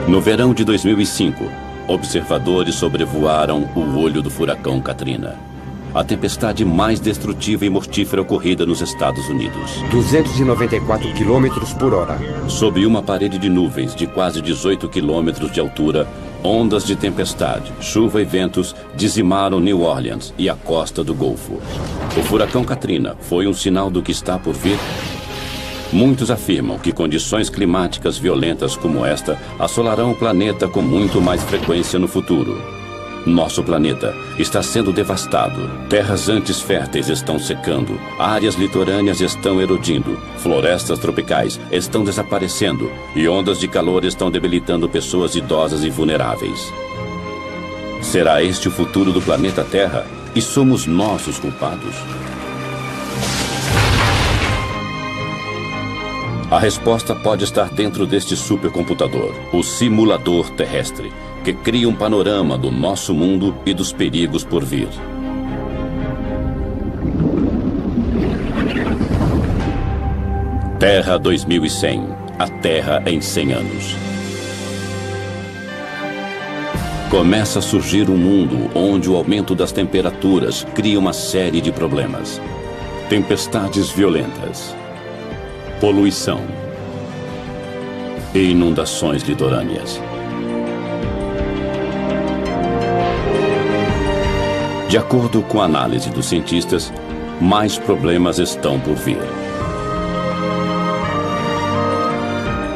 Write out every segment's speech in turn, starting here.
No verão de 2005, observadores sobrevoaram o olho do furacão Katrina, a tempestade mais destrutiva e mortífera ocorrida nos Estados Unidos. 294 quilômetros por hora. Sob uma parede de nuvens de quase 18 quilômetros de altura, ondas de tempestade, chuva e ventos dizimaram New Orleans e a costa do Golfo. O furacão Katrina foi um sinal do que está por vir? Muitos afirmam que condições climáticas violentas como esta assolarão o planeta com muito mais frequência no futuro. Nosso planeta está sendo devastado. Terras antes férteis estão secando, áreas litorâneas estão erodindo, florestas tropicais estão desaparecendo e ondas de calor estão debilitando pessoas idosas e vulneráveis. Será este o futuro do planeta Terra? E somos nós os culpados? A resposta pode estar dentro deste supercomputador, o simulador terrestre, que cria um panorama do nosso mundo e dos perigos por vir. Terra 2100, a Terra em 100 anos. Começa a surgir um mundo onde o aumento das temperaturas cria uma série de problemas. Tempestades violentas, poluição e inundações litorâneas. De acordo com a análise dos cientistas, mais problemas estão por vir.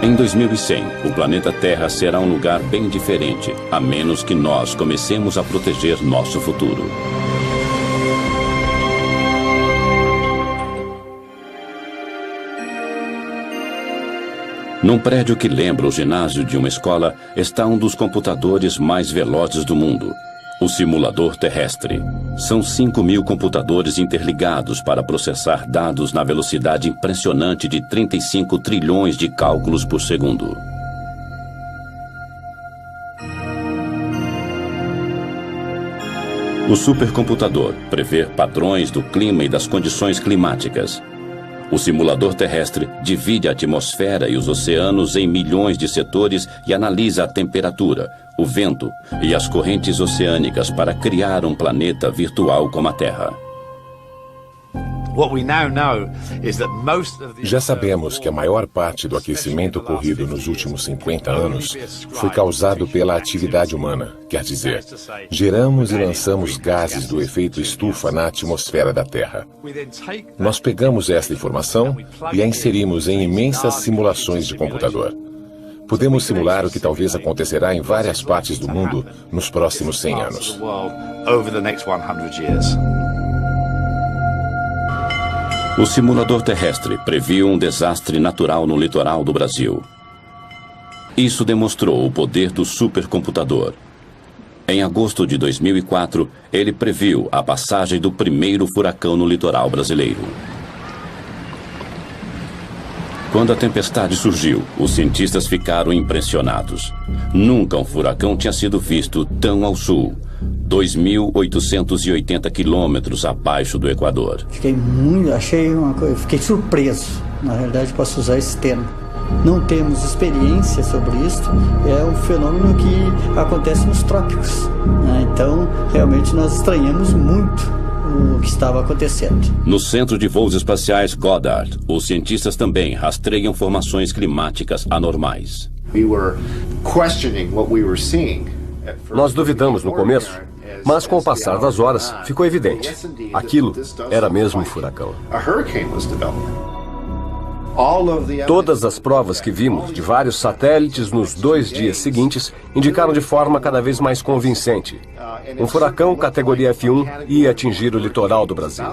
Em 2100, o planeta Terra será um lugar bem diferente, a menos que nós comecemos a proteger nosso futuro. Num prédio que lembra o ginásio de uma escola, está um dos computadores mais velozes do mundo, o simulador terrestre. São 5.000 computadores interligados para processar dados na velocidade impressionante de 35 trilhões de cálculos por segundo. O supercomputador prevê padrões do clima e das condições climáticas. O simulador terrestre divide a atmosfera e os oceanos em milhões de setores e analisa a temperatura, o vento e as correntes oceânicas para criar um planeta virtual como a Terra. Já sabemos que a maior parte do aquecimento ocorrido nos últimos 50 anos foi causado pela atividade humana, quer dizer, geramos e lançamos gases do efeito estufa na atmosfera da Terra. Nós pegamos esta informação e a inserimos em imensas simulações de computador. Podemos simular o que talvez acontecerá em várias partes do mundo nos próximos 100 anos. O simulador terrestre previu um desastre natural no litoral do Brasil. Isso demonstrou o poder do supercomputador. Em agosto de 2004, ele previu a passagem do primeiro furacão no litoral brasileiro. Quando a tempestade surgiu, os cientistas ficaram impressionados. Nunca um furacão tinha sido visto tão ao sul, 2.880 quilômetros abaixo do Equador. Fiquei surpreso, na realidade posso usar esse termo. Não temos experiência sobre isso, é um fenômeno que acontece nos trópicos, né? Então, realmente nós estranhamos muito o que estava acontecendo. No Centro de Voos Espaciais Goddard, os cientistas também rastreiam formações climáticas anormais. Nós duvidamos no começo, mas com o passar das horas ficou evidente. Aquilo era mesmo um furacão. Todas as provas que vimos de vários satélites nos 2 dias seguintes indicaram de forma cada vez mais convincente. Um furacão categoria F1 ia atingir o litoral do Brasil.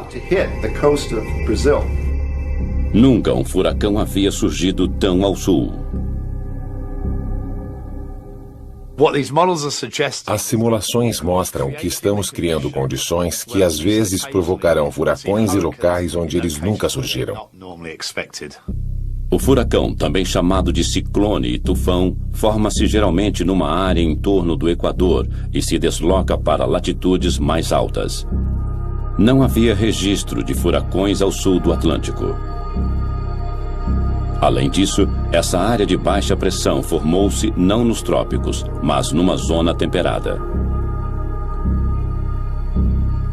Nunca um furacão havia surgido tão ao sul. As simulações mostram que estamos criando condições que às vezes provocarão furacões em locais onde eles nunca surgiram. O furacão, também chamado de ciclone e tufão, forma-se geralmente numa área em torno do Equador e se desloca para latitudes mais altas. Não havia registro de furacões ao sul do Atlântico. Além disso, essa área de baixa pressão formou-se não nos trópicos, mas numa zona temperada.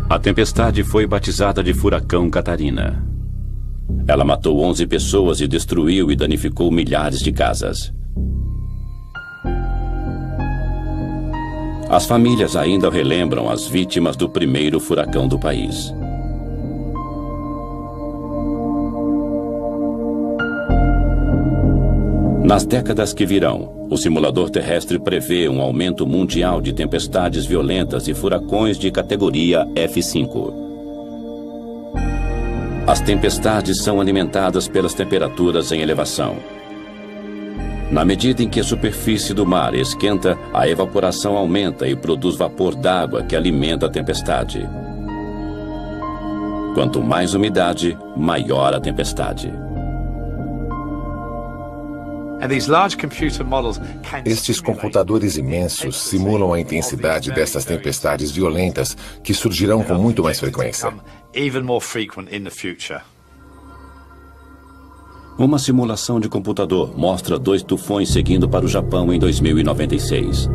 A tempestade foi batizada de Furacão Catarina. Ela matou 11 pessoas e destruiu e danificou milhares de casas. As famílias ainda relembram as vítimas do primeiro furacão do país. Nas décadas que virão, o simulador terrestre prevê um aumento mundial de tempestades violentas e furacões de categoria F5. As tempestades são alimentadas pelas temperaturas em elevação. Na medida em que a superfície do mar esquenta, a evaporação aumenta e produz vapor d'água que alimenta a tempestade. Quanto mais umidade, maior a tempestade. Estes computadores imensos simulam a intensidade dessas tempestades violentas que surgirão com muito mais frequência. Uma simulação de computador mostra 2 tufões seguindo para o Japão em 2096.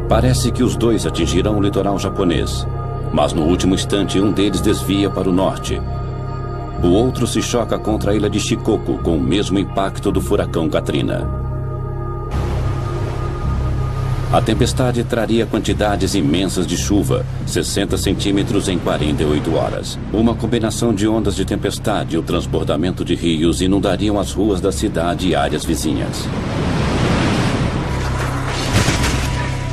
Parece que os 2 atingirão o litoral japonês, mas no último instante um deles desvia para o norte. O outro se choca contra a ilha de Shikoku com o mesmo impacto do furacão Katrina. A tempestade traria quantidades imensas de chuva, 60 centímetros em 48 horas. Uma combinação de ondas de tempestade e o transbordamento de rios inundariam as ruas da cidade e áreas vizinhas.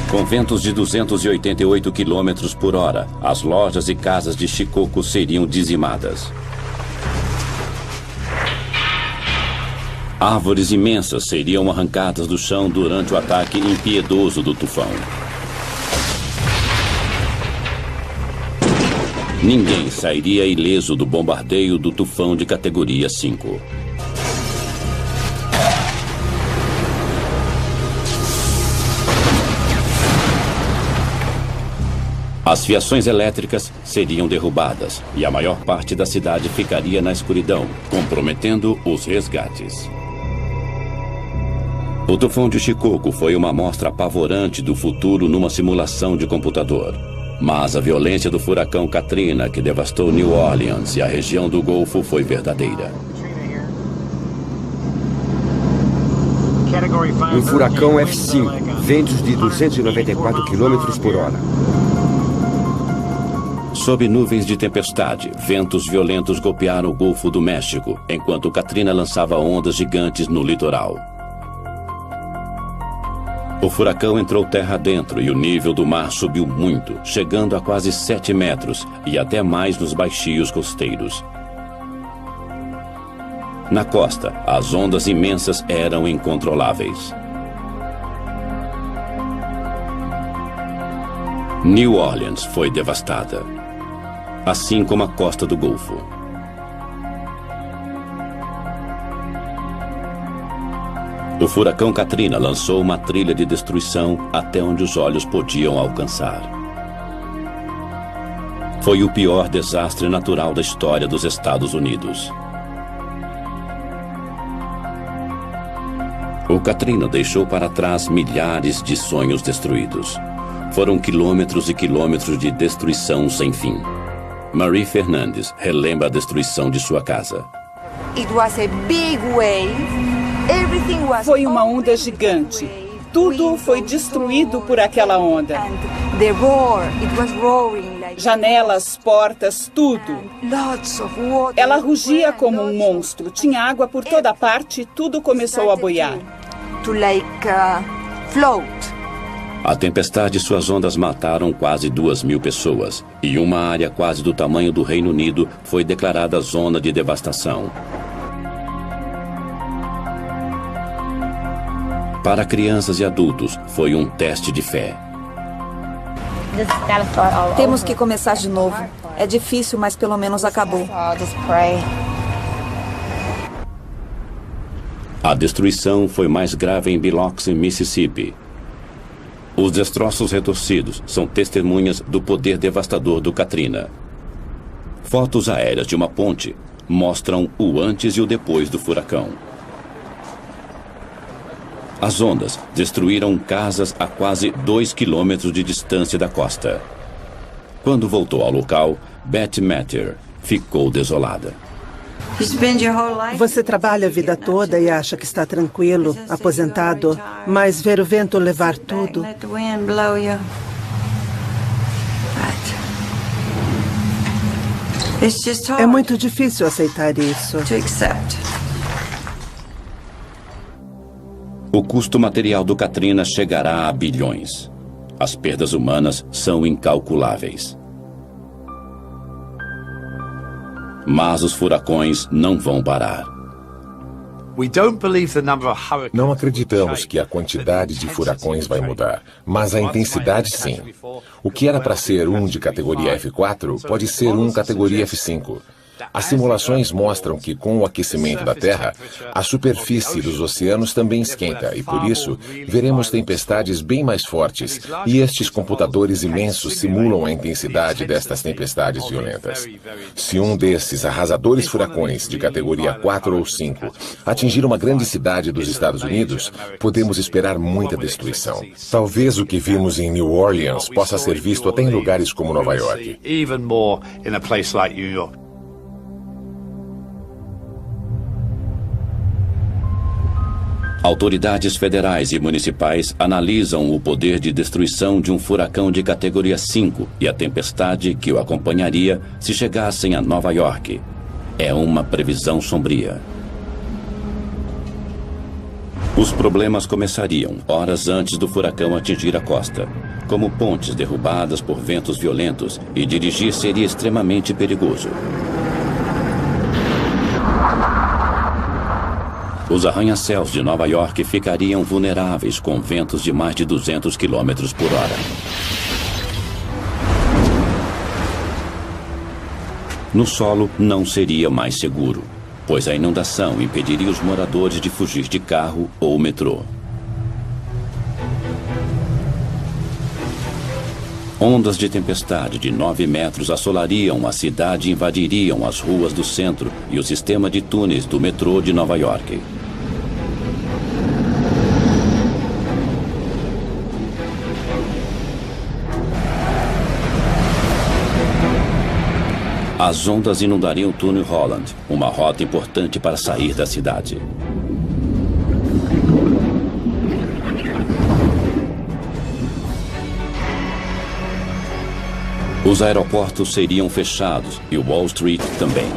Com ventos de 288 km por hora, as lojas e casas de Shikoku seriam dizimadas. Árvores imensas seriam arrancadas do chão durante o ataque impiedoso do tufão. Ninguém sairia ileso do bombardeio do tufão de categoria 5. As fiações elétricas seriam derrubadas e a maior parte da cidade ficaria na escuridão, comprometendo os resgates. O tufão de Shikoku foi uma amostra apavorante do futuro numa simulação de computador. Mas a violência do furacão Katrina, que devastou New Orleans e a região do Golfo, foi verdadeira. Um furacão F5, ventos de 294 km por hora. Sob nuvens de tempestade, ventos violentos golpearam o Golfo do México, enquanto Katrina lançava ondas gigantes no litoral. O furacão entrou terra adentro e o nível do mar subiu muito, chegando a quase 7 metros e até mais nos baixios costeiros. Na costa, as ondas imensas eram incontroláveis. New Orleans foi devastada, assim como a costa do Golfo. O furacão Katrina lançou uma trilha de destruição até onde os olhos podiam alcançar. Foi o pior desastre natural da história dos Estados Unidos. O Katrina deixou para trás milhares de sonhos destruídos. Foram quilômetros e quilômetros de destruição sem fim. Marie Fernandes relembra a destruição de sua casa. Foi uma onda gigante. Tudo foi destruído por aquela onda. Janelas, portas, tudo. Ela rugia como um monstro. Tinha água por toda parte e tudo começou a boiar. A tempestade e suas ondas mataram quase 2.000 pessoas, e uma área quase do tamanho do Reino Unido foi declarada zona de devastação. Para crianças e adultos, foi um teste de fé. Temos que começar de novo. É difícil, mas pelo menos acabou. A destruição foi mais grave em Biloxi, Mississippi. Os destroços retorcidos são testemunhas do poder devastador do Katrina. Fotos aéreas de uma ponte mostram o antes e o depois do furacão. As ondas destruíram casas a quase 2 quilômetros de distância da costa. Quando voltou ao local, Beth Matter ficou desolada. Você trabalha a vida toda e acha que está tranquilo, aposentado, mas ver o vento levar tudo. É muito difícil aceitar isso. O custo material do Katrina chegará a bilhões. As perdas humanas são incalculáveis. Mas os furacões não vão parar. Não acreditamos que a quantidade de furacões vai mudar, mas a intensidade sim. O que era para ser um de categoria F4 pode ser um categoria F5. As simulações mostram que, com o aquecimento da Terra, a superfície dos oceanos também esquenta e, por isso, veremos tempestades bem mais fortes, e estes computadores imensos simulam a intensidade destas tempestades violentas. Se um desses arrasadores furacões de categoria 4 ou 5 atingir uma grande cidade dos Estados Unidos, podemos esperar muita destruição. Talvez o que vimos em New Orleans possa ser visto até em lugares como Nova York. Autoridades federais e municipais analisam o poder de destruição de um furacão de categoria 5 e a tempestade que o acompanharia se chegassem a Nova York. É uma previsão sombria. Os problemas começariam horas antes do furacão atingir a costa, como pontes derrubadas por ventos violentos, e dirigir seria extremamente perigoso. Os arranha-céus de Nova York ficariam vulneráveis com ventos de mais de 200 km por hora. No solo não seria mais seguro, pois a inundação impediria os moradores de fugir de carro ou metrô. Ondas de tempestade de 9 metros assolariam a cidade e invadiriam as ruas do centro e o sistema de túneis do metrô de Nova York. As ondas inundariam o túnel Holland, uma rota importante para sair da cidade. Os aeroportos seriam fechados e Wall Street também.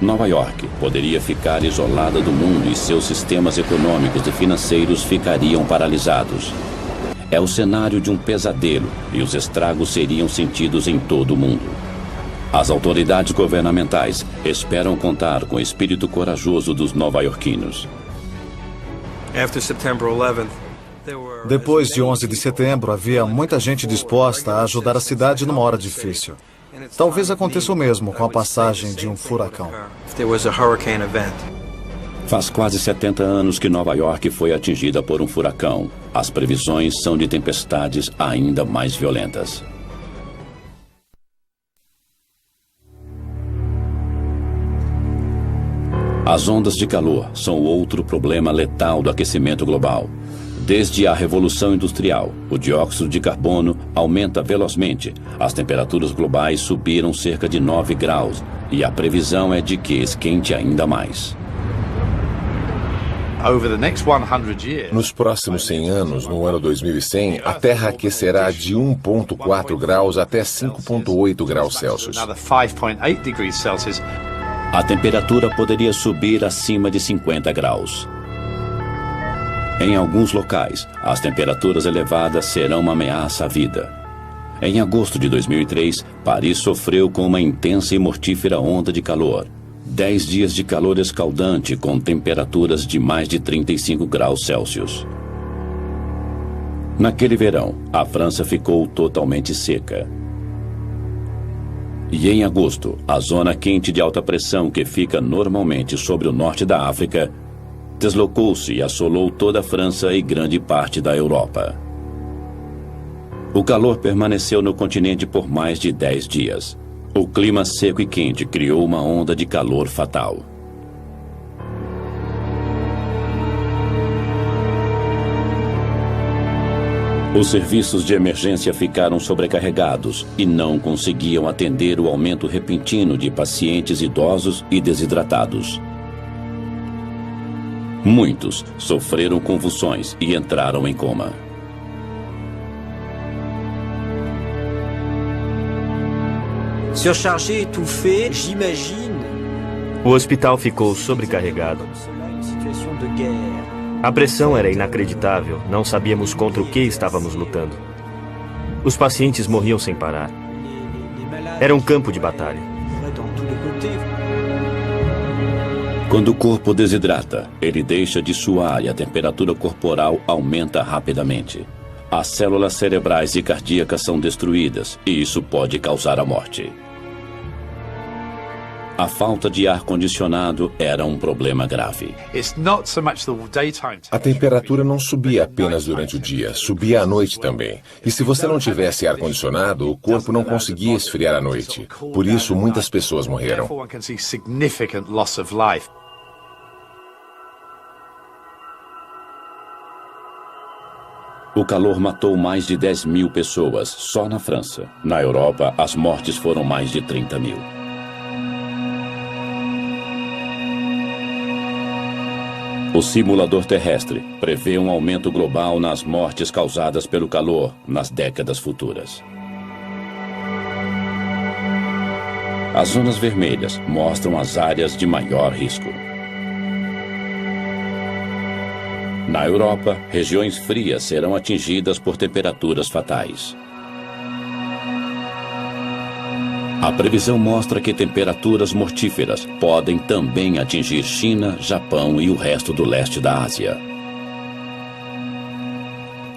Nova York poderia ficar isolada do mundo e seus sistemas econômicos e financeiros ficariam paralisados. É o cenário de um pesadelo e os estragos seriam sentidos em todo o mundo. As autoridades governamentais esperam contar com o espírito corajoso dos nova-iorquinos. Depois de 11 de setembro, havia muita gente disposta a ajudar a cidade numa hora difícil. Talvez aconteça o mesmo com a passagem de um furacão. Faz quase 70 anos que Nova York foi atingida por um furacão. As previsões são de tempestades ainda mais violentas. As ondas de calor são outro problema letal do aquecimento global. Desde a Revolução Industrial, o dióxido de carbono aumenta velozmente. As temperaturas globais subiram cerca de 9 graus e a previsão é de que esquente ainda mais. Nos próximos 100 anos, no ano 2100, a Terra aquecerá de 1,4 graus até 5,8 graus Celsius. A temperatura poderia subir acima de 50 graus. Em alguns locais, as temperaturas elevadas serão uma ameaça à vida. Em agosto de 2003, Paris sofreu com uma intensa e mortífera onda de calor. 10 dias de calor escaldante com temperaturas de mais de 35 graus Celsius. Naquele verão, a França ficou totalmente seca. E em agosto, a zona quente de alta pressão que fica normalmente sobre o norte da África deslocou-se e assolou toda a França e grande parte da Europa. O calor permaneceu no continente por mais de 10 dias. O clima seco e quente criou uma onda de calor fatal. Os serviços de emergência ficaram sobrecarregados e não conseguiam atender o aumento repentino de pacientes idosos e desidratados. Muitos sofreram convulsões e entraram em coma. Surchargé, étouffé, j'imagine. O hospital ficou sobrecarregado. A pressão era inacreditável, não sabíamos contra o que estávamos lutando. Os pacientes morriam sem parar. Era um campo de batalha. Quando o corpo desidrata, ele deixa de suar e a temperatura corporal aumenta rapidamente. As células cerebrais e cardíacas são destruídas e isso pode causar a morte. A falta de ar-condicionado era um problema grave. A temperatura não subia apenas durante o dia, subia à noite também. E se você não tivesse ar-condicionado, o corpo não conseguia esfriar à noite. Por isso, muitas pessoas morreram. O calor matou mais de 10 mil pessoas só na França. Na Europa, as mortes foram mais de 30 mil. O simulador terrestre prevê um aumento global nas mortes causadas pelo calor nas décadas futuras. As zonas vermelhas mostram as áreas de maior risco. Na Europa, regiões frias serão atingidas por temperaturas fatais. A previsão mostra que temperaturas mortíferas podem também atingir China, Japão e o resto do leste da Ásia.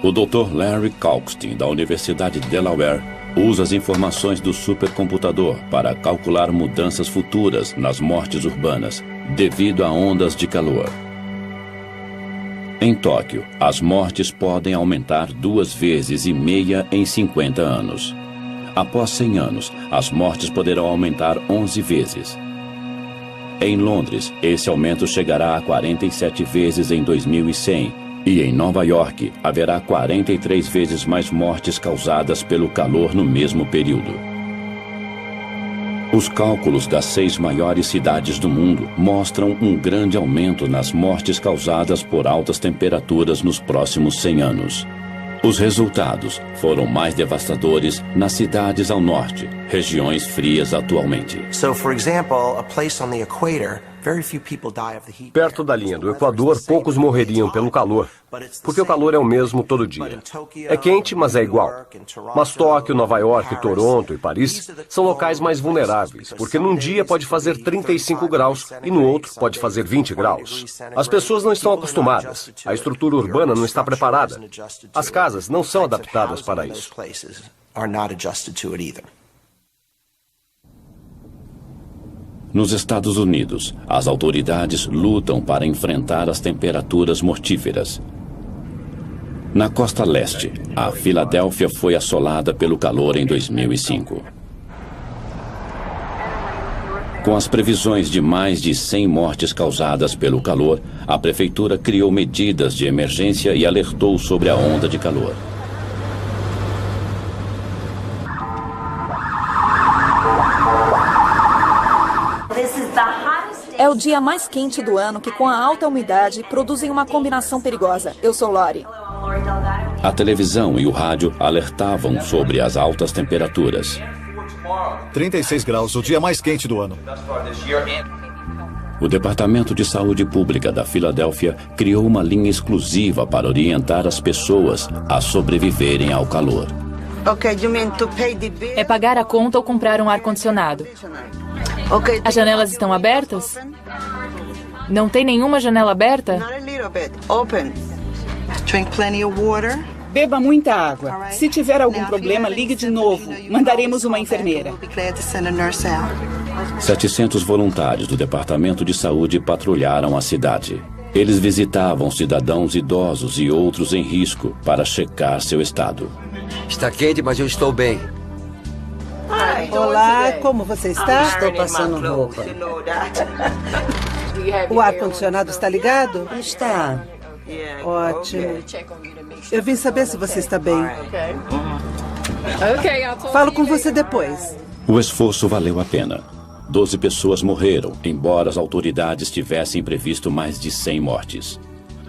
O Dr. Larry Kalkstein, da Universidade de Delaware, usa as informações do supercomputador para calcular mudanças futuras nas mortes urbanas devido a ondas de calor. Em Tóquio, as mortes podem aumentar 2,5 vezes em 50 anos. Após 100 anos, as mortes poderão aumentar 11 vezes. Em Londres, esse aumento chegará a 47 vezes em 2100, e em Nova York haverá 43 vezes mais mortes causadas pelo calor no mesmo período. Os cálculos das 6 maiores cidades do mundo mostram um grande aumento nas mortes causadas por altas temperaturas nos próximos 100 anos. Os resultados foram mais devastadores nas cidades ao norte, regiões frias atualmente. Perto da linha do Equador, poucos morreriam pelo calor, porque o calor é o mesmo todo dia. É quente, mas é igual. Mas Tóquio, Nova York, Toronto e Paris são locais mais vulneráveis, porque num dia pode fazer 35 graus e no outro pode fazer 20 graus. As pessoas não estão acostumadas, a estrutura urbana não está preparada. As casas não são adaptadas para isso. Nos Estados Unidos, as autoridades lutam para enfrentar as temperaturas mortíferas. Na costa leste, a Filadélfia foi assolada pelo calor em 2005. Com as previsões de mais de 100 mortes causadas pelo calor, a prefeitura criou medidas de emergência e alertou sobre a onda de calor. É o dia mais quente do ano que, com a alta umidade, produzem uma combinação perigosa. Eu sou Lori. A televisão e o rádio alertavam sobre as altas temperaturas. 36 graus, o dia mais quente do ano. O Departamento de Saúde Pública da Filadélfia criou uma linha exclusiva para orientar as pessoas a sobreviverem ao calor. É pagar a conta ou comprar um ar-condicionado. As janelas estão abertas? Não tem nenhuma janela aberta? Beba muita água. Se tiver algum problema, ligue de novo. Mandaremos uma enfermeira. 700 voluntários do Departamento de Saúde patrulharam a cidade. Eles visitavam cidadãos idosos e outros em risco para checar seu estado. Está quente, mas eu estou bem. Olá, como você está? Estou passando roupa. O ar-condicionado está ligado? Está. Ótimo. Eu vim saber se você está bem. Falo com você depois. O esforço valeu a pena. 12 pessoas morreram, embora as autoridades tivessem previsto mais de 100 mortes.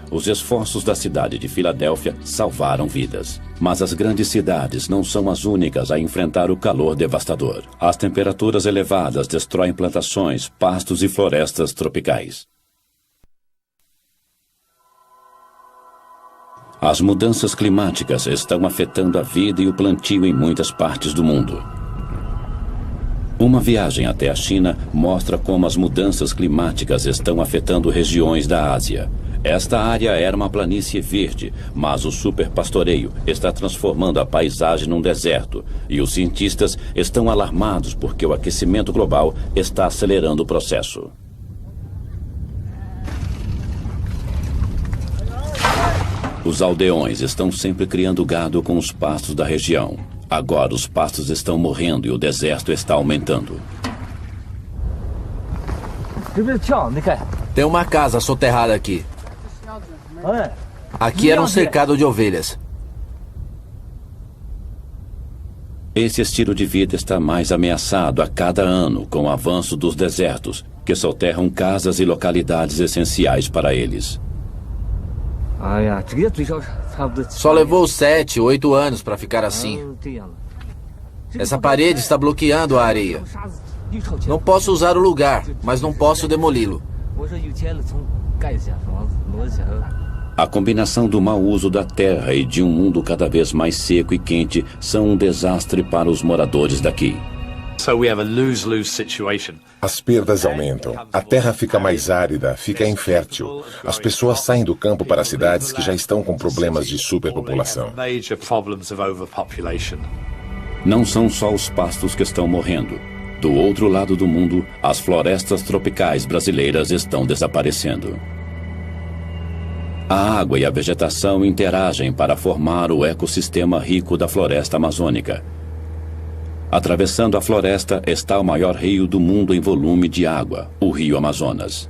Os esforços da cidade de Filadélfia salvaram vidas. Mas as grandes cidades não são as únicas a enfrentar o calor devastador. As temperaturas elevadas destroem plantações, pastos e florestas tropicais. As mudanças climáticas estão afetando a vida e o plantio em muitas partes do mundo. Uma viagem até a China mostra como as mudanças climáticas estão afetando regiões da Ásia. Esta área era uma planície verde, mas o superpastoreio está transformando a paisagem num deserto, e os cientistas estão alarmados porque o aquecimento global está acelerando o processo. Os aldeões estão sempre criando gado com os pastos da região. Agora os pastos estão morrendo e o deserto está aumentando. Tem uma casa soterrada aqui. Aqui era um cercado de ovelhas. Esse estilo de vida está mais ameaçado a cada ano com o avanço dos desertos, que soterram casas e localidades essenciais para eles. Só levou 7, 8 anos para ficar assim. Essa parede está bloqueando a areia. Não posso usar o lugar, mas não posso demoli-lo. A combinação do mau uso da terra e de um mundo cada vez mais seco e quente são um desastre para os moradores daqui. As perdas aumentam. A terra fica mais árida, fica infértil. As pessoas saem do campo para cidades que já estão com problemas de superpopulação. Não são só os pastos que estão morrendo. Do outro lado do mundo, as florestas tropicais brasileiras estão desaparecendo. A água e a vegetação interagem para formar o ecossistema rico da floresta amazônica. Atravessando a floresta está o maior rio do mundo em volume de água, o Rio Amazonas.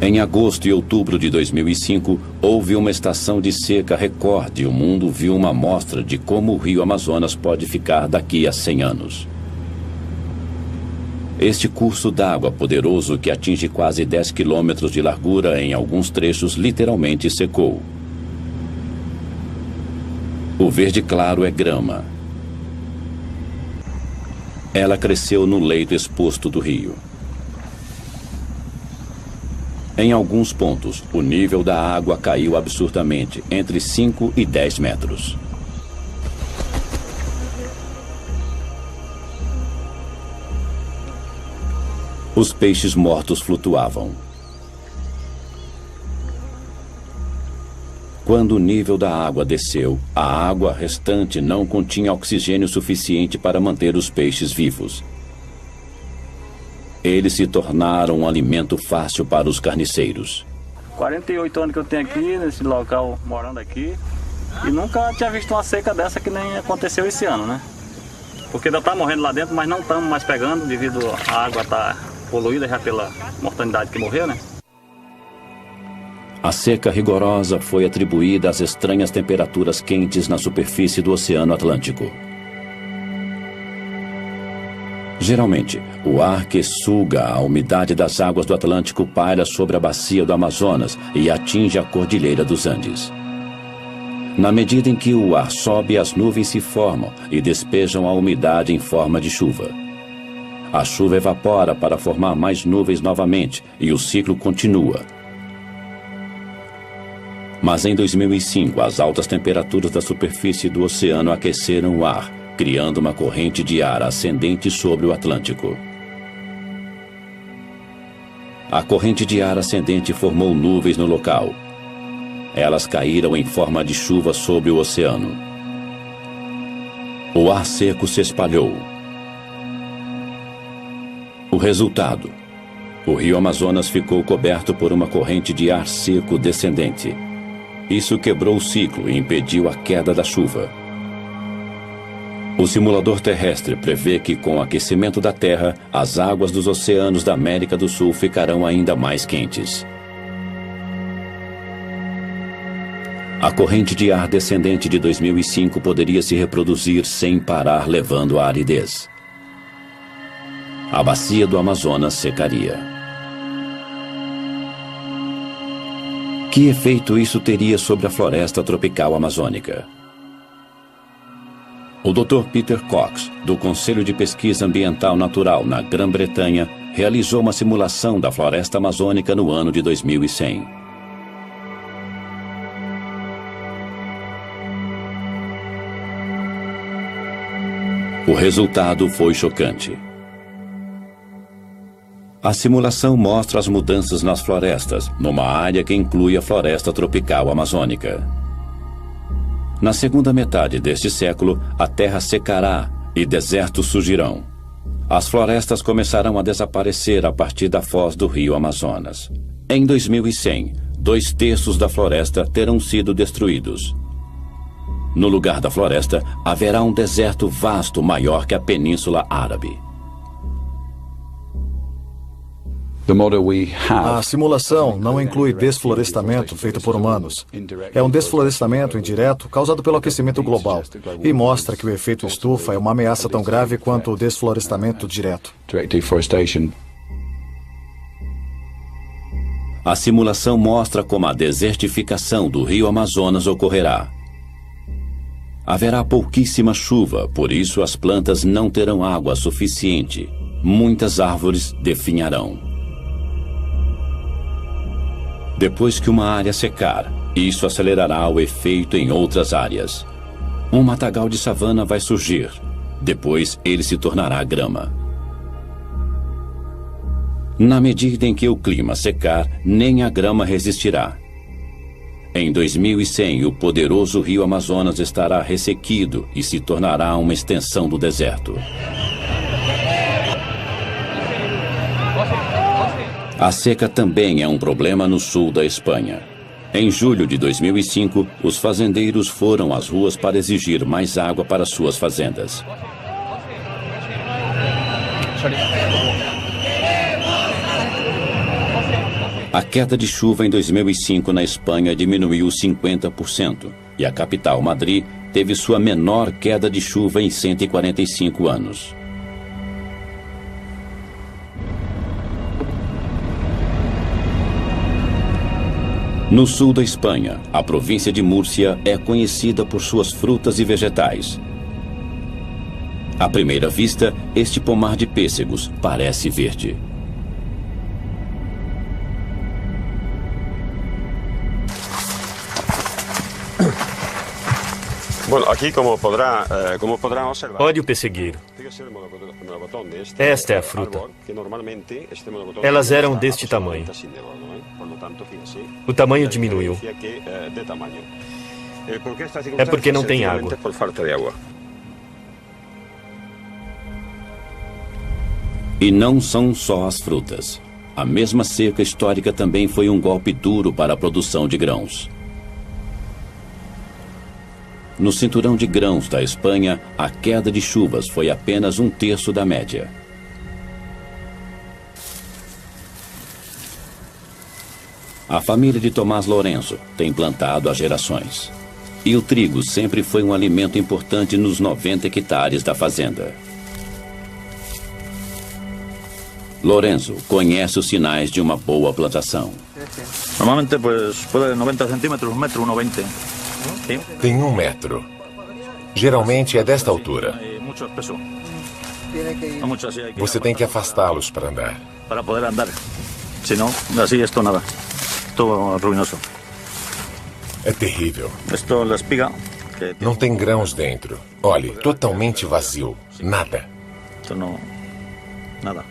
Em agosto e outubro de 2005, houve uma estação de seca recorde e o mundo viu uma amostra de como o Rio Amazonas pode ficar daqui a 100 anos. Este curso d'água poderoso, que atinge quase 10 quilômetros de largura em alguns trechos, literalmente secou. O verde claro é grama. Ela cresceu no leito exposto do rio. Em alguns pontos, o nível da água caiu absurdamente, entre 5 e 10 metros. Os peixes mortos flutuavam. Quando o nível da água desceu, a água restante não continha oxigênio suficiente para manter os peixes vivos. Eles se tornaram um alimento fácil para os carniceiros. 48 anos que eu tenho aqui, nesse local, morando aqui, e nunca tinha visto uma seca dessa que nem aconteceu esse ano, né? Porque ainda está morrendo lá dentro, mas não estamos mais pegando devido à água estar poluída já pela mortalidade que morreu, né? A seca rigorosa foi atribuída às estranhas temperaturas quentes na superfície do Oceano Atlântico. Geralmente, o ar que suga a umidade das águas do Atlântico paira sobre a bacia do Amazonas e atinge a Cordilheira dos Andes. Na medida em que o ar sobe, as nuvens se formam e despejam a umidade em forma de chuva. A chuva evapora para formar mais nuvens novamente e o ciclo continua. Mas em 2005, as altas temperaturas da superfície do oceano aqueceram o ar, criando uma corrente de ar ascendente sobre o Atlântico. A corrente de ar ascendente formou nuvens no local. Elas caíram em forma de chuva sobre o oceano. O ar seco se espalhou. O resultado: o Rio Amazonas ficou coberto por uma corrente de ar seco descendente. Isso quebrou o ciclo e impediu a queda da chuva. O simulador terrestre prevê que, com o aquecimento da Terra, as águas dos oceanos da América do Sul ficarão ainda mais quentes. A corrente de ar descendente de 2005 poderia se reproduzir sem parar, levando à aridez. A bacia do Amazonas secaria. Que efeito isso teria sobre a floresta tropical amazônica? O Dr. Peter Cox, do Conselho de Pesquisa Ambiental Natural na Grã-Bretanha, realizou uma simulação da floresta amazônica no ano de 2100. O resultado foi chocante. A simulação mostra as mudanças nas florestas, numa área que inclui a floresta tropical amazônica. Na segunda metade deste século, a terra secará e desertos surgirão. As florestas começarão a desaparecer a partir da foz do rio Amazonas. Em 2100, 2/3 da floresta terão sido destruídos. No lugar da floresta, haverá um deserto vasto maior que a Península Árabe. A simulação não inclui desflorestamento feito por humanos. É um desflorestamento indireto causado pelo aquecimento global e mostra que o efeito estufa é uma ameaça tão grave quanto o desflorestamento direto. A simulação mostra como a desertificação do rio Amazonas ocorrerá. Haverá pouquíssima chuva, por isso as plantas não terão água suficiente. Muitas árvores definharão. Depois que uma área secar, isso acelerará o efeito em outras áreas. Um matagal de savana vai surgir. Depois ele se tornará grama. Na medida em que o clima secar, nem a grama resistirá. Em 2100, o poderoso rio Amazonas estará ressequido e se tornará uma extensão do deserto. A seca também é um problema no sul da Espanha. Em julho de 2005, os fazendeiros foram às ruas para exigir mais água para suas fazendas. A queda de chuva em 2005 na Espanha diminuiu 50% e a capital, Madrid, teve sua menor queda de chuva em 145 anos. No sul da Espanha, a província de Múrcia é conhecida por suas frutas e vegetais. À primeira vista, este pomar de pêssegos parece verde. Olhe o pessegueiro. Esta é a fruta. Elas eram deste tamanho. O tamanho diminuiu. É porque não tem água. E não são só as frutas. A mesma seca histórica também foi um golpe duro para a produção de grãos. No cinturão de grãos da Espanha, a queda de chuvas foi apenas 1/3 da média. A família de Tomás Lourenço tem plantado há gerações. E o trigo sempre foi um alimento importante nos 90 hectares da fazenda. Lourenço conhece os sinais de uma boa plantação. Normalmente, puede 90 centímetros, 1 metro, 1,20. Tem 1 metro. Geralmente é desta altura. Você tem que afastá-los para andar. Para poder andar. Senão, assim, esto nada. Todo ruinoso. É terrível. Esto la espiga. Não tem grãos dentro. Olhe, totalmente vazio. Nada. Esto não... Nada.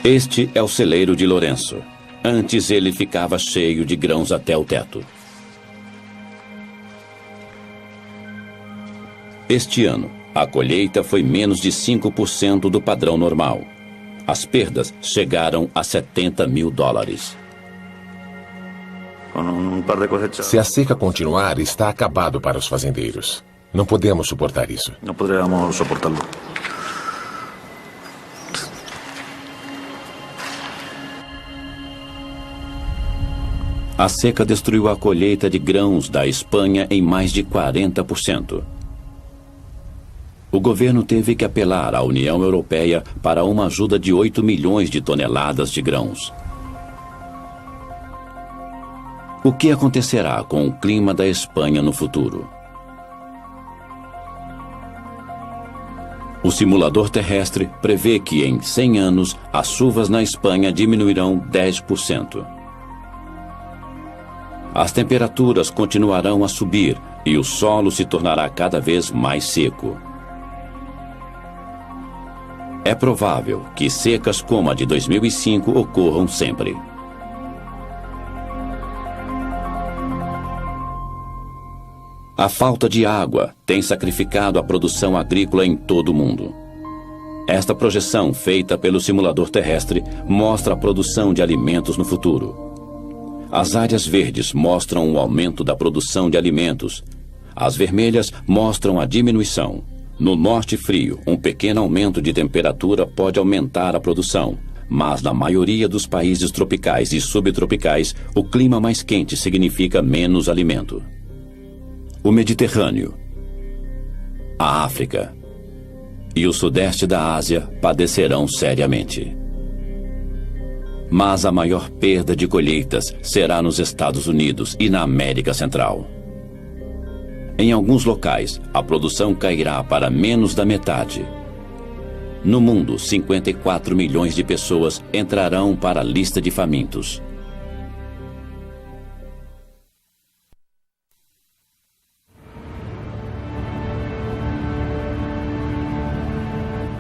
Este é o celeiro de Lourenço. Antes ele ficava cheio de grãos até o teto. Este ano, a colheita foi menos de 5% do padrão normal. As perdas chegaram a $70 mil. Se a seca continuar, está acabado para os fazendeiros. Não podemos suportar isso. Não poderíamos suportá-lo. A seca destruiu a colheita de grãos da Espanha em mais de 40%. O governo teve que apelar à União Europeia para uma ajuda de 8 milhões de toneladas de grãos. O que acontecerá com o clima da Espanha no futuro? O simulador terrestre prevê que em 100 anos as chuvas na Espanha diminuirão 10%. As temperaturas continuarão a subir e o solo se tornará cada vez mais seco. É provável que secas como a de 2005 ocorram sempre. A falta de água tem sacrificado a produção agrícola em todo o mundo. Esta projeção, feita pelo simulador terrestre, mostra a produção de alimentos no futuro. As áreas verdes mostram o aumento da produção de alimentos. As vermelhas mostram a diminuição. No norte frio, um pequeno aumento de temperatura pode aumentar a produção, mas na maioria dos países tropicais e subtropicais, o clima mais quente significa menos alimento. O Mediterrâneo, a África e o sudeste da Ásia padecerão seriamente. Mas a maior perda de colheitas será nos Estados Unidos e na América Central. Em alguns locais, a produção cairá para menos da metade. No mundo, 54 milhões de pessoas entrarão para a lista de famintos.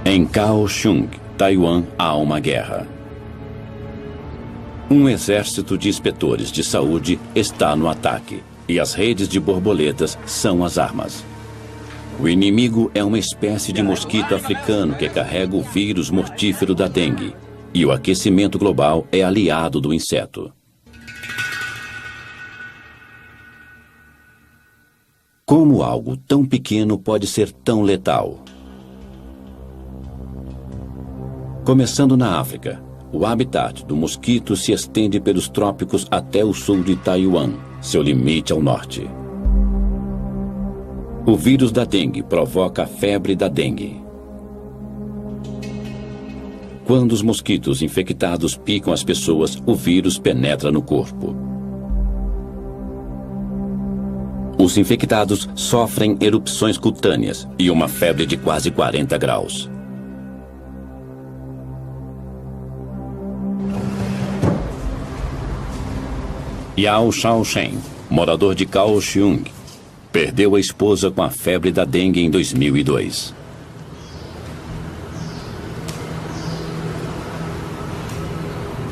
Em Kaohsiung, Taiwan, há uma guerra. Um exército de inspetores de saúde está no ataque e as redes de borboletas são as armas. O inimigo é uma espécie de mosquito africano que carrega o vírus mortífero da dengue e o aquecimento global é aliado do inseto. Como algo tão pequeno pode ser tão letal? Começando na África, o habitat do mosquito se estende pelos trópicos até o sul de Taiwan, seu limite ao norte. O vírus da dengue provoca a febre da dengue. Quando os mosquitos infectados picam as pessoas, o vírus penetra no corpo. Os infectados sofrem erupções cutâneas e uma febre de quase 40 graus. Yao Shaochen, morador de Kaohsiung, perdeu a esposa com a febre da dengue em 2002.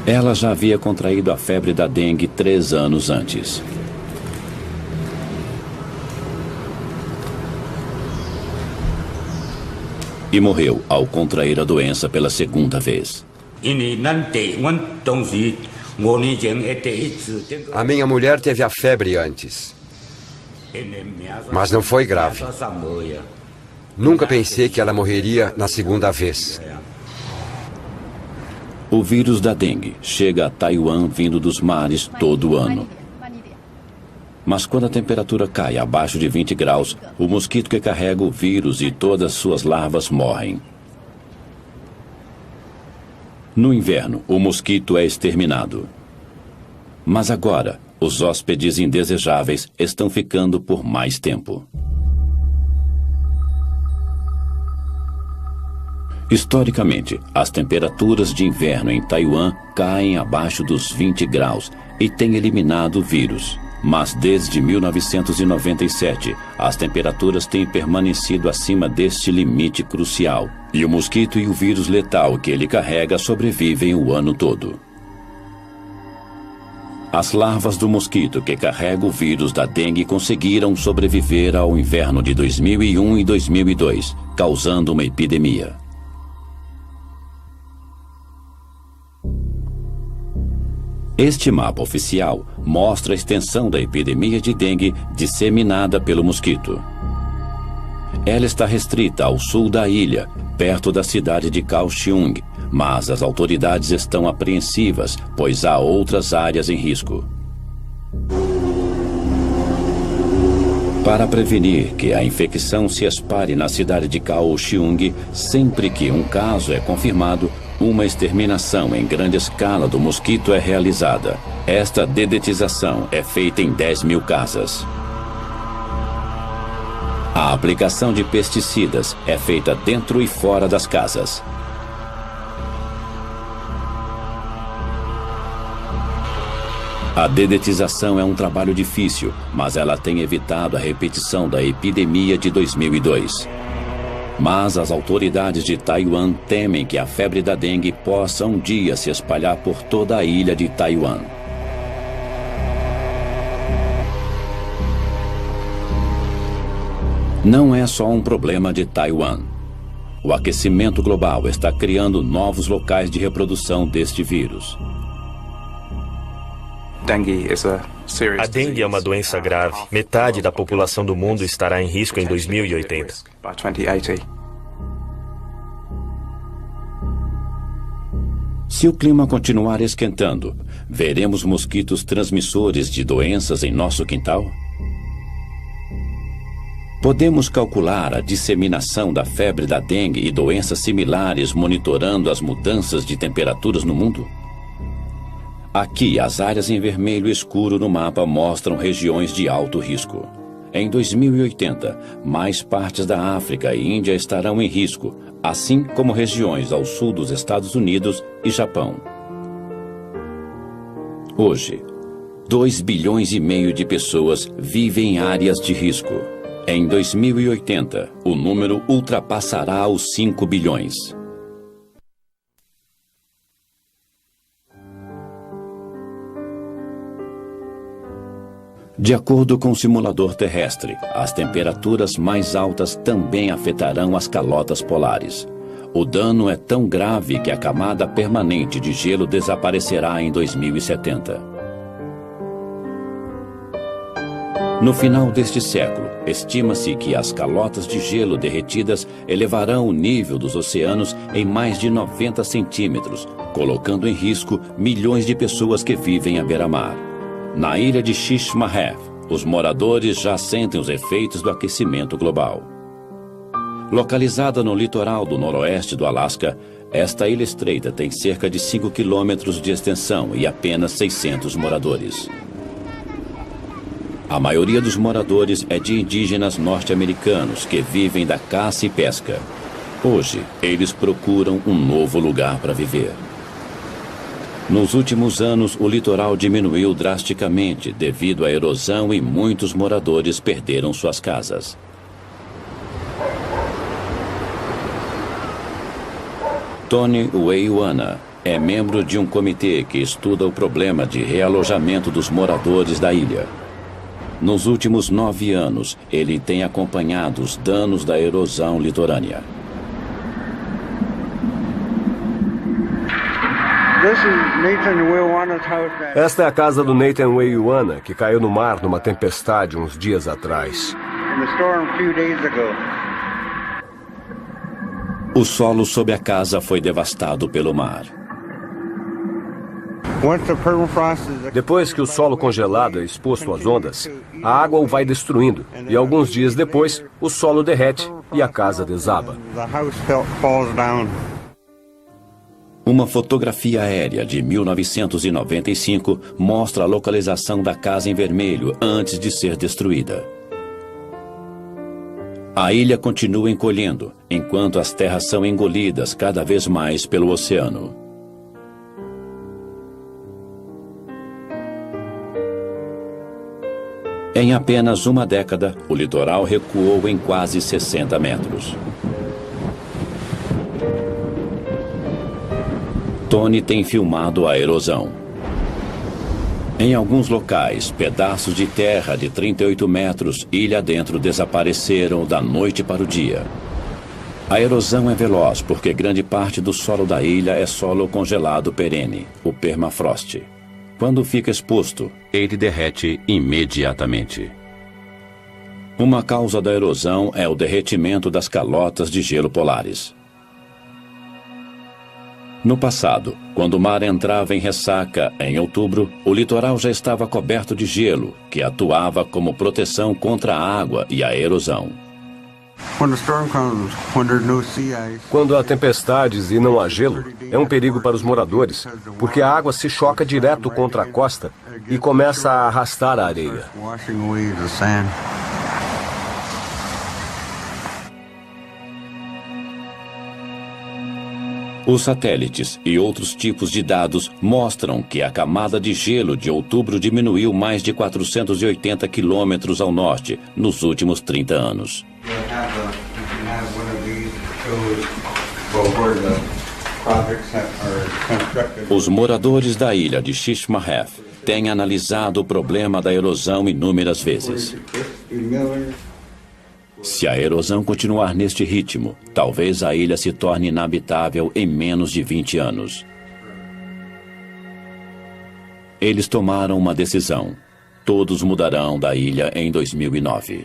Ela já havia contraído a febre da dengue 3 anos antes. E morreu ao contrair a doença pela segunda vez. A minha mulher teve a febre antes, mas não foi grave. Nunca pensei que ela morreria na segunda vez. O vírus da dengue chega a Taiwan vindo dos mares todo ano. Mas quando a temperatura cai abaixo de 20 graus, o mosquito que carrega o vírus e todas suas larvas morrem. No inverno, o mosquito é exterminado. Mas agora, os hóspedes indesejáveis estão ficando por mais tempo. Historicamente, as temperaturas de inverno em Taiwan caem abaixo dos 20 graus e têm eliminado o vírus. Mas desde 1997, as temperaturas têm permanecido acima deste limite crucial. E o mosquito e o vírus letal que ele carrega sobrevivem o ano todo. As larvas do mosquito que carrega o vírus da dengue conseguiram sobreviver ao inverno de 2001 e 2002, causando uma epidemia. . Este mapa oficial mostra a extensão da epidemia de dengue disseminada pelo mosquito. Ela está restrita ao sul da ilha, perto da cidade de Kaohsiung, mas as autoridades estão apreensivas, pois há outras áreas em risco. Para prevenir que a infecção se espalhe na cidade de Kaohsiung, sempre que um caso é confirmado, uma exterminação em grande escala do mosquito é realizada. Esta dedetização é feita em 10.000 casas. A aplicação de pesticidas é feita dentro e fora das casas. A dedetização é um trabalho difícil, mas ela tem evitado a repetição da epidemia de 2002. Mas as autoridades de Taiwan temem que a febre da dengue possa um dia se espalhar por toda a ilha de Taiwan. Não é só um problema de Taiwan. O aquecimento global está criando novos locais de reprodução deste vírus. A dengue é uma doença grave. Metade da população do mundo estará em risco em 2080. Se o clima continuar esquentando, veremos mosquitos transmissores de doenças em nosso quintal? Podemos calcular a disseminação da febre da dengue e doenças similares monitorando as mudanças de temperaturas no mundo? Aqui, as áreas em vermelho escuro no mapa mostram regiões de alto risco. Em 2080, mais partes da África e Índia estarão em risco, assim como regiões ao sul dos Estados Unidos e Japão. Hoje, 2,5 bilhões de pessoas vivem em áreas de risco. Em 2080, o número ultrapassará os 5 bilhões. De acordo com o simulador terrestre, as temperaturas mais altas também afetarão as calotas polares. O dano é tão grave que a camada permanente de gelo desaparecerá em 2070. No final deste século, estima-se que as calotas de gelo derretidas elevarão o nível dos oceanos em mais de 90 centímetros, colocando em risco milhões de pessoas que vivem à beira-mar. Na ilha de Shishmahev, os moradores já sentem os efeitos do aquecimento global. Localizada no litoral do noroeste do Alasca, esta ilha estreita tem cerca de 5 quilômetros de extensão e apenas 600 moradores. A maioria dos moradores é de indígenas norte-americanos que vivem da caça e pesca. Hoje, eles procuram um novo lugar para viver. Nos últimos anos, o litoral diminuiu drasticamente devido à erosão e muitos moradores perderam suas casas. Tony Weiwana é membro de um comitê que estuda o problema de realojamento dos moradores da ilha. Nos últimos 9 anos, ele tem acompanhado os danos da erosão litorânea. Esta é a casa do Nathan Weiwana, que caiu no mar numa tempestade uns dias atrás. O solo sob a casa foi devastado pelo mar. Depois que o solo congelado é exposto às ondas, a água o vai destruindo e alguns dias depois o solo derrete e a casa desaba. Uma fotografia aérea de 1995 mostra a localização da casa em vermelho antes de ser destruída. A ilha continua encolhendo, enquanto as terras são engolidas cada vez mais pelo oceano. Em apenas uma década, o litoral recuou em quase 60 metros. Tony tem filmado a erosão. Em alguns locais, pedaços de terra de 38 metros ilha adentro desapareceram da noite para o dia. A erosão é veloz porque grande parte do solo da ilha é solo congelado perene, o permafrost. Quando fica exposto, ele derrete imediatamente. Uma causa da erosão é o derretimento das calotas de gelo polares. No passado, quando o mar entrava em ressaca em outubro, o litoral já estava coberto de gelo, que atuava como proteção contra a água e a erosão. Quando há tempestades e não há gelo, é um perigo para os moradores, porque a água se choca direto contra a costa e começa a arrastar a areia. Os satélites e outros tipos de dados mostram que a camada de gelo de outubro diminuiu mais de 480 quilômetros ao norte nos últimos 30 anos. Os moradores da ilha de Shishmaref têm analisado o problema da erosão inúmeras vezes. Se a erosão continuar neste ritmo, talvez a ilha se torne inabitável em menos de 20 anos. Eles tomaram uma decisão. Todos mudarão da ilha em 2009.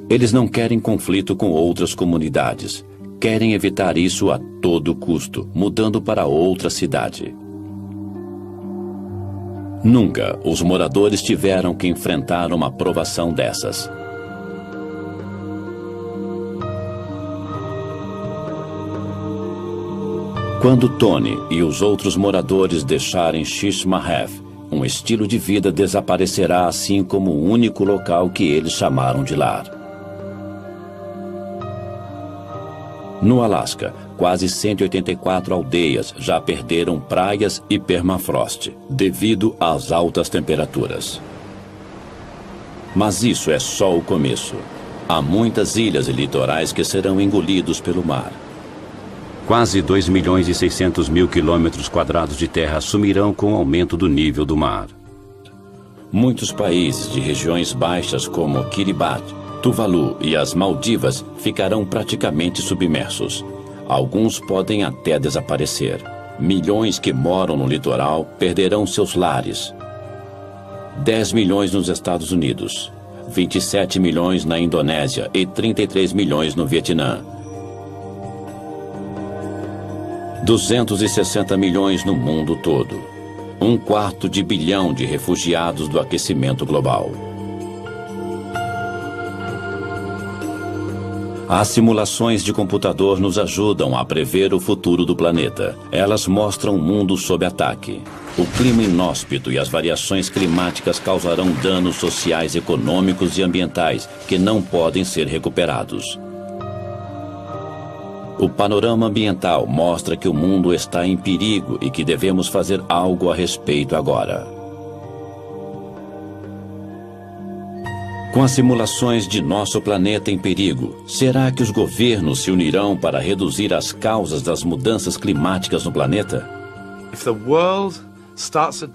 Eles não querem conflito com outras comunidades. Querem evitar isso a todo custo, mudando para outra cidade. Nunca os moradores tiveram que enfrentar uma provação dessas. Quando Tony e os outros moradores deixarem Shishmaref, um estilo de vida desaparecerá, assim como o único local que eles chamaram de lar. No Alasca, quase 184 aldeias já perderam praias e permafrost, devido às altas temperaturas. Mas isso é só o começo. Há muitas ilhas e litorais que serão engolidos pelo mar. Quase 2.600.000 quilômetros quadrados de terra sumirão com o aumento do nível do mar. Muitos países de regiões baixas como Kiribati, Tuvalu e as Maldivas ficarão praticamente submersos. Alguns podem até desaparecer. Milhões que moram no litoral perderão seus lares. 10 milhões nos Estados Unidos, 27 milhões na Indonésia e 33 milhões no Vietnã. 260 milhões no mundo todo. 1/4 bilhão de refugiados do aquecimento global. As simulações de computador nos ajudam a prever o futuro do planeta. Elas mostram o mundo sob ataque. O clima inóspito e as variações climáticas causarão danos sociais, econômicos e ambientais que não podem ser recuperados. O panorama ambiental mostra que o mundo está em perigo e que devemos fazer algo a respeito agora. Com as simulações de nosso planeta em perigo, será que os governos se unirão para reduzir as causas das mudanças climáticas no planeta?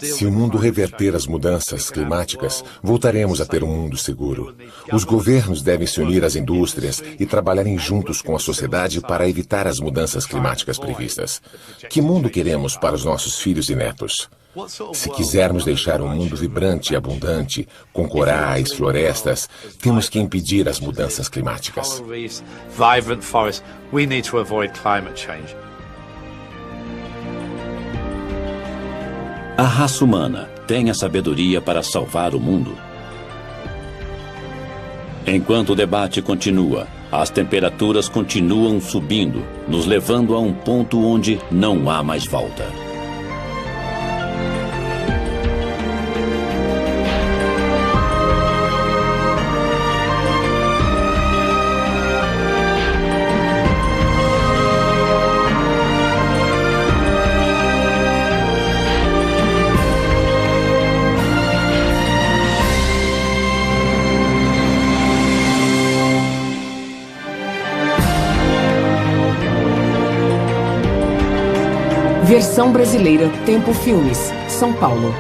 Se o mundo reverter as mudanças climáticas, voltaremos a ter um mundo seguro. Os governos devem se unir às indústrias e trabalharem juntos com a sociedade para evitar as mudanças climáticas previstas. Que mundo queremos para os nossos filhos e netos? Se quisermos deixar um mundo vibrante e abundante, com corais, florestas, temos que impedir as mudanças climáticas. A raça humana tem a sabedoria para salvar o mundo? Enquanto o debate continua, as temperaturas continuam subindo, nos levando a um ponto onde não há mais volta. Versão brasileira, Tempo Filmes, São Paulo.